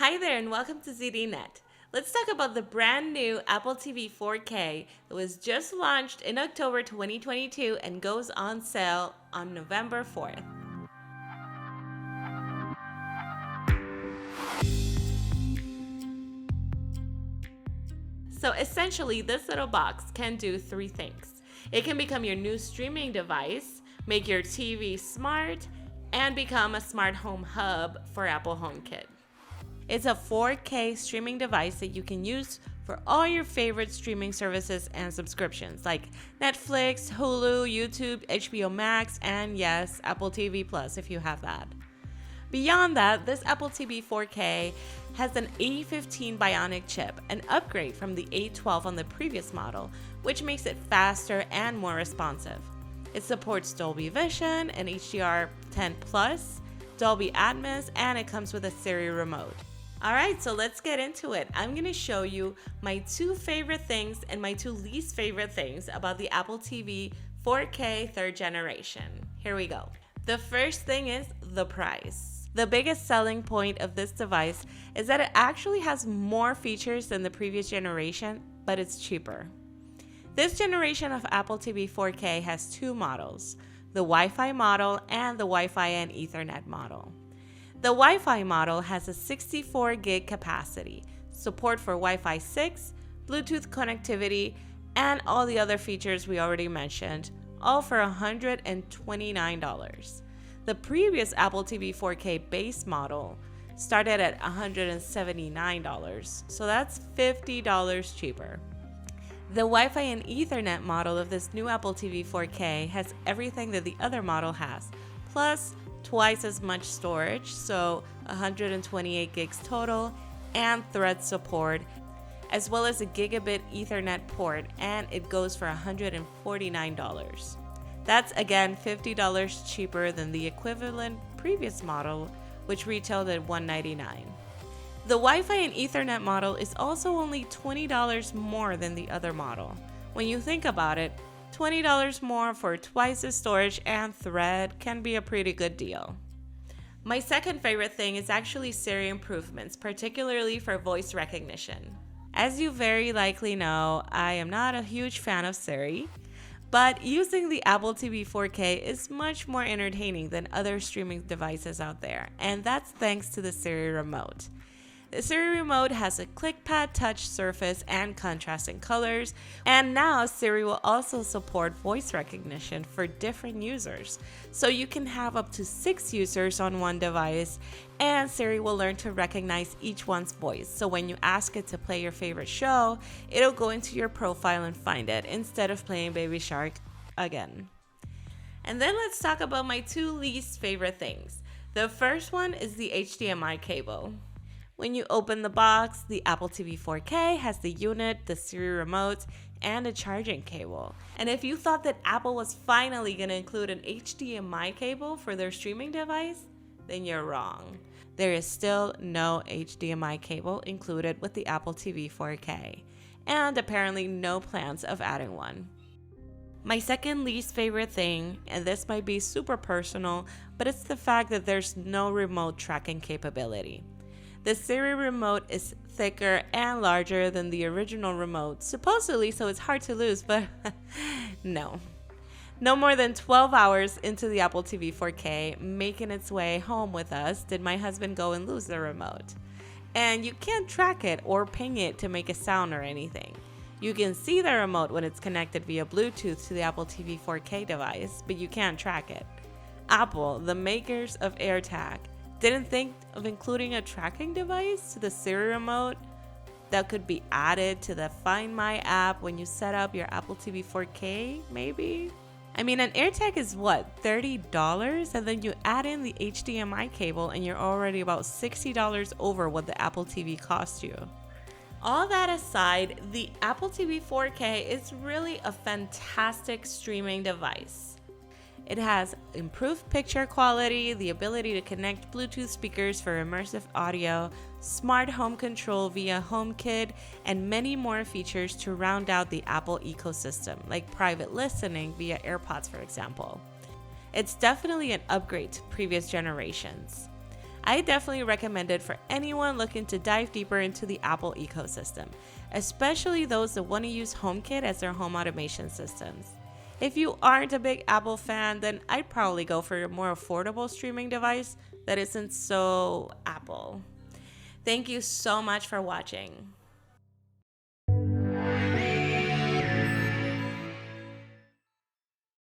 Hi there and welcome to ZDNET. Let's talk about the brand new Apple TV 4K that was just launched in October 2022 and goes on sale on November 4th. So essentially, this little box can do three things. It can become your new streaming device, make your TV smart, and become a smart home hub for Apple HomeKit. It's a 4K streaming device that you can use for all your favorite streaming services and subscriptions like Netflix, Hulu, YouTube, HBO Max, and yes, Apple TV Plus if you have that. Beyond that, this Apple TV 4K has an A15 Bionic chip, an upgrade from the A12 on the previous model, which makes it faster and more responsive. It supports Dolby Vision and HDR10+, Dolby Atmos, and it comes with a Siri Remote. Alright, so let's get into it. I'm going to show you my two favorite things and my two least favorite things about the Apple TV 4K 3rd generation. Here we go. The first thing is the price. The biggest selling point of this device is that it actually has more features than the previous generation, but it's cheaper. This generation of Apple TV 4K has two models, the Wi-Fi model and the Wi-Fi and Ethernet model. The Wi-Fi model has a 64 gig capacity, support for Wi-Fi 6, Bluetooth connectivity, and all the other features we already mentioned, all for $129. The previous Apple TV 4K base model started at $179, so that's $50 cheaper. The Wi-Fi and Ethernet model of this new Apple TV 4K has everything that the other model has, plus twice as much storage, so 128 gigs total, and Thread support, as well as a gigabit Ethernet port, and it goes for $149. That's again $50 cheaper than the equivalent previous model, which retailed at $199. The Wi-Fi and Ethernet model is also only $20 more than the other model. When you think about it, $20 more for twice the storage and Thread can be a pretty good deal. My second favorite thing is actually Siri improvements, particularly for voice recognition. As you very likely know, I am not a huge fan of Siri, but using the Apple TV 4K is much more entertaining than other streaming devices out there, and that's thanks to the Siri Remote. The Siri Remote has a ClickPad touch surface and contrasting colors, and now Siri will also support voice recognition for different users. So you can have up to 6 users on one device, and Siri will learn to recognize each one's voice. So when you ask it to play your favorite show, it'll go into your profile and find it instead of playing Baby Shark again. And then let's talk about my two least favorite things. The first one is the HDMI cable. When you open the box, the Apple TV 4K has the unit, the Siri Remote, and a charging cable. And if you thought that Apple was finally going to include an HDMI cable for their streaming device, then you're wrong. There is still no HDMI cable included with the Apple TV 4K, and apparently no plans of adding one. My second least favorite thing, and this might be super personal, but it's the fact that there's no remote tracking capability. The Siri Remote is thicker and larger than the original remote, supposedly so it's hard to lose, but no. No more than 12 hours into the Apple TV 4K, making its way home with us, did my husband go and lose the remote. And you can't track it or ping it to make a sound or anything. You can see the remote when it's connected via Bluetooth to the Apple TV 4K device, but you can't track it. Apple, the makers of AirTag, didn't think of including a tracking device to the Siri Remote that could be added to the Find My app when you set up your Apple TV 4K, maybe? I mean, an AirTag is what, $30? And then you add in the HDMI cable and you're already about $60 over what the Apple TV cost you. All that aside, the Apple TV 4K is really a fantastic streaming device. It has improved picture quality, the ability to connect Bluetooth speakers for immersive audio, smart home control via HomeKit, and many more features to round out the Apple ecosystem, like private listening via AirPods, for example. It's definitely an upgrade to previous generations. I definitely recommend it for anyone looking to dive deeper into the Apple ecosystem, especially those that want to use HomeKit as their home automation systems. If you aren't a big Apple fan, then I'd probably go for a more affordable streaming device that isn't so Apple. Thank you so much for watching.